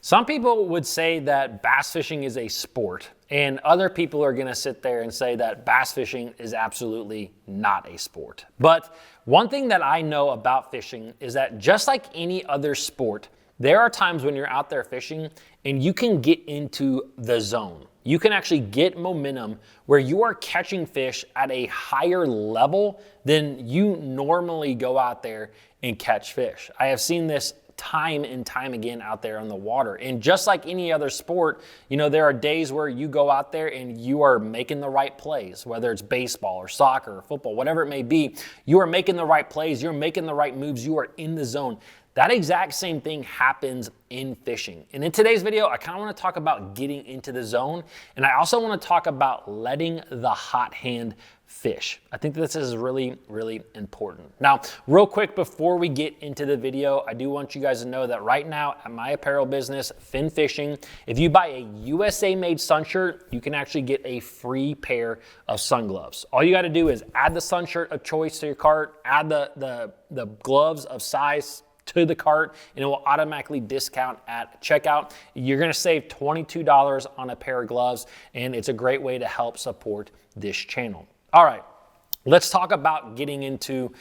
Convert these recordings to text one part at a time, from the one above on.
Some people would say that bass fishing is a sport, and other people are gonna sit there and say that bass fishing is absolutely not a sport. But one thing that I know about fishing is that just like any other sport, there are times when you're out there fishing and you can get into the zone. You can actually get momentum where you are catching fish at a higher level than you normally go out there and catch fish. I have seen this time and time again out there on the water. And just like any other sport, you know, there are days where you go out there and you are making the right plays, whether it's baseball or soccer or football, whatever it may be, you are making the right plays, you're making the right moves, you are in the zone. That exact same thing happens in fishing. And in today's video, I kind of want to talk about getting into the zone. And I also want to talk about letting the hot hand fish. I think this is really, really important. Now, real quick before we get into the video, I do want you guys to know that right now at my apparel business, Fin Fishing, if you buy a USA made sun shirt, you can actually get a free pair of sun gloves. All you got to do is add the sun shirt of choice to your cart, add the gloves of size to the cart, and it will automatically discount at checkout. You're gonna save $22 on a pair of gloves, and it's a great way to help support this channel. All right, let's talk about getting into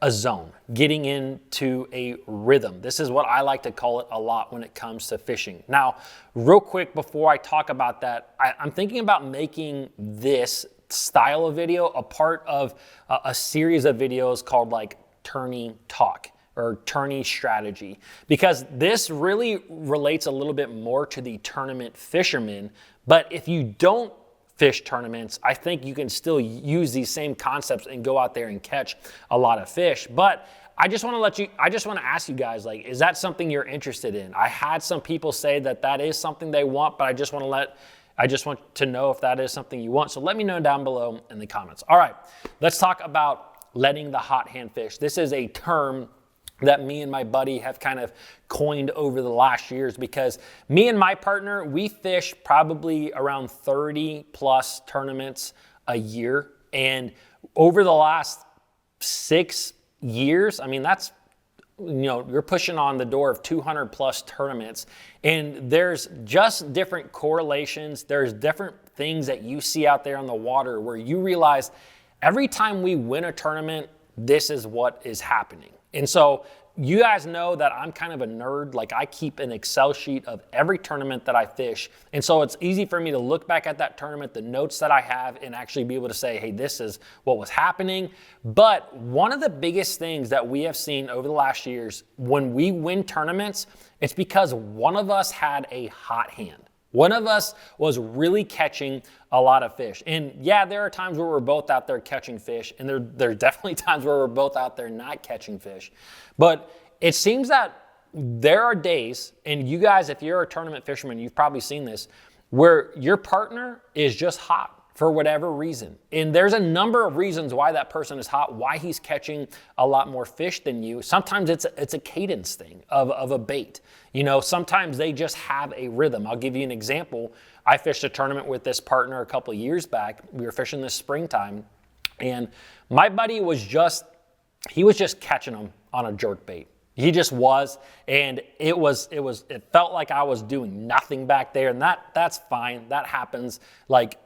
a zone, getting into a rhythm. This is what I like to call it a lot when it comes to fishing. Now, real quick before I talk about that, I'm thinking about making this style of video a part of a series of videos called like Tourney Talk or tourney strategy, because this really relates a little bit more to the tournament fisherman. But if you don't fish tournaments, I think you can still use these same concepts and go out there and catch a lot of fish. But I just want to ask you guys, like, is that something you're interested in? I had some people say that that is something they want, but I just want to know if that is something you want. So let me know down below in the comments. All right, let's talk about letting the hot hand fish. This is a term that me and my buddy have kind of coined over the last years, because me and my partner, we fish probably around 30 plus tournaments a year. And over the last 6 years, I mean, that's, you know, you're pushing on the door of 200 plus tournaments. And there's just different correlations. There's different things that you see out there on the water where you realize every time we win a tournament, this is what is happening. And so you guys know that I'm kind of a nerd. Like, I keep an Excel sheet of every tournament that I fish. And so it's easy for me to look back at that tournament, the notes that I have, and actually be able to say, hey, this is what was happening. But one of the biggest things that we have seen over the last years, when we win tournaments, it's because one of us had a hot hand. One of us was really catching a lot of fish. And yeah, there are times where we're both out there catching fish, and there are definitely times where we're both out there not catching fish. But it seems that there are days, and you guys, if you're a tournament fisherman, you've probably seen this, where your partner is just hot for whatever reason. And there's a number of reasons why that person is hot, why he's catching a lot more fish than you. Sometimes it's a cadence thing of a bait. You know, sometimes they just have a rhythm. I'll give you an example. I fished a tournament with this partner a couple of years back. We were fishing this springtime, and my buddy was just catching them on a jerk bait. He just was, and it felt like I was doing nothing back there, and that's fine. That happens like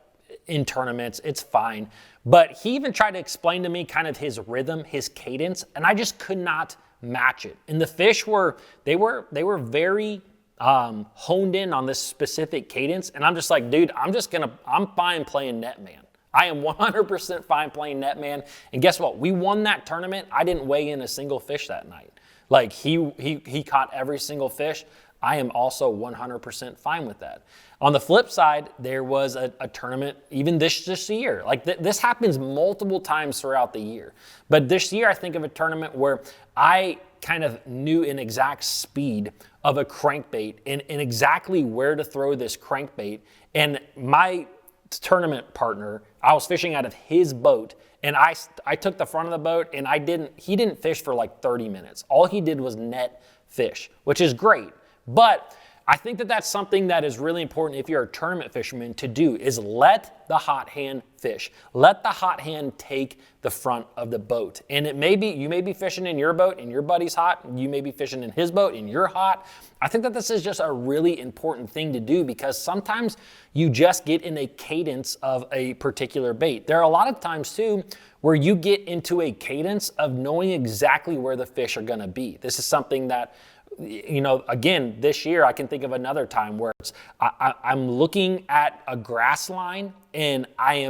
in tournaments, it's fine. But he even tried to explain to me kind of his rhythm, his cadence, and I just could not match it. And the fish were very honed in on this specific cadence, and I'm just like, dude, I'm fine playing net man. I am 100% fine playing net man. And guess what? We won that tournament. I didn't weigh in a single fish that night. Like, he caught every single fish. I am also 100% fine with that. On the flip side, there was a tournament even this year. Like, this happens multiple times throughout the year. But this year, I think of a tournament where I kind of knew an exact speed of a crankbait and exactly where to throw this crankbait. And my tournament partner, I was fishing out of his boat, and I took the front of the boat, and he didn't fish for like 30 minutes. All he did was net fish, which is great. But I think that that's something that is really important if you're a tournament fisherman to do, is let the hot hand fish. Let the hot hand take the front of the boat. And it may be, you may be fishing in your boat and your buddy's hot, and you may be fishing in his boat and you're hot. I think that this is just a really important thing to do, because sometimes you just get in a cadence of a particular bait. There are a lot of times too where you get into a cadence of knowing exactly where the fish are gonna be. This is something that, you know, again, this year I can think of another time where I'm looking at a grass line and I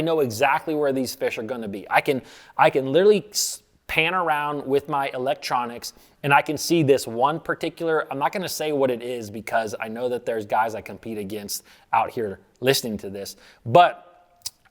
know exactly where these fish are gonna be. I can literally pan around with my electronics and I can see this one particular, I'm not gonna say what it is because I know that there's guys I compete against out here listening to this, but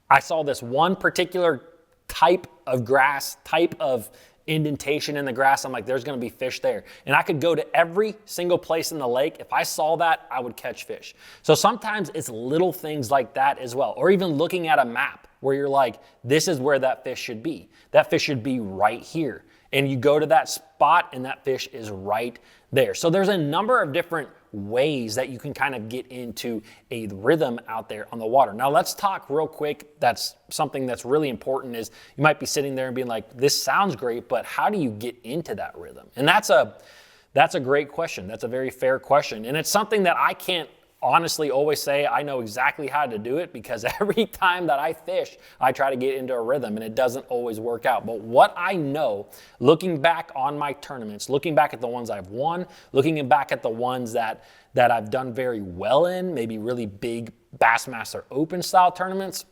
I saw this one particular type of grass, type of indentation in the grass. I'm like, there's gonna be fish there. And I could go to every single place in the lake. If I saw that, I would catch fish. So sometimes it's little things like that as well. Or even looking at a map where you're like, this is where that fish should be. That fish should be right here. And you go to that spot and that fish is right there. So there's a number of different ways that you can kind of get into a rhythm out there on the water. Now let's talk real quick. That's something that's really important, is you might be sitting there and being like, this sounds great, but how do you get into that rhythm? And that's a great question. That's a very fair question. And it's something that I can't honestly always say I know exactly how to do it, because every time that I fish, I try to get into a rhythm and it doesn't always work out. But what I know, looking back on my tournaments, looking back at the ones I've won, looking back at the ones that I've done very well in, maybe really big Bassmaster Open style tournaments,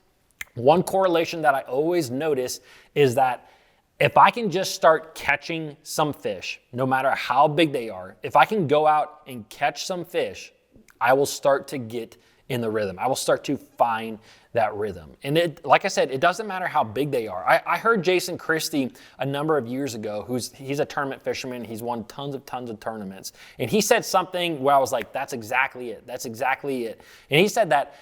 one correlation that I always notice is that if I can just start catching some fish, no matter how big they are, if I can go out and catch some fish, I will start to get in the rhythm. I will start to find that rhythm. And like I said, it doesn't matter how big they are. I heard Jason Christie a number of years ago, he's a tournament fisherman. He's won tons of tournaments. And he said something where I was like, that's exactly it. That's exactly it. And he said that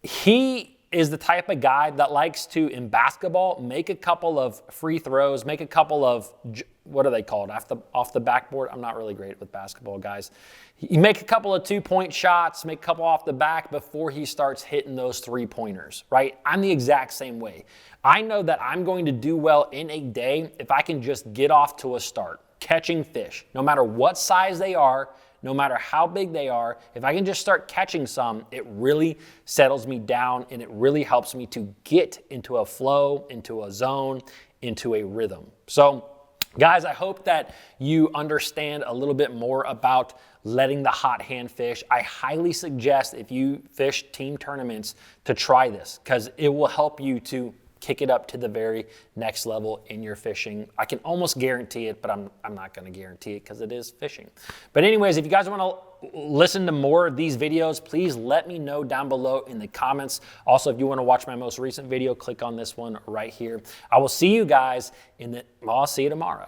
he is the type of guy that likes to, in basketball, make a couple of free throws, make a couple of, what are they called, off the backboard? I'm not really great with basketball, guys. You make a couple of 2-point shots, make a couple off the back before he starts hitting those 3-pointers, right? I'm the exact same way. I know that I'm going to do well in a day if I can just get off to a start, catching fish, no matter what size they are, no matter how big they are. If I can just start catching some, it really settles me down and it really helps me to get into a flow, into a zone, into a rhythm. So guys, I hope that you understand a little bit more about letting the hot hand fish. I highly suggest, if you fish team tournaments, to try this, because it will help you to kick it up to the very next level in your fishing. I can almost guarantee it, but I'm not going to guarantee it because it is fishing. But anyways, if you guys want to listen to more of these videos, please let me know down below in the comments. Also, if you want to watch my most recent video, click on this one right here. I will see you guys I'll see you tomorrow.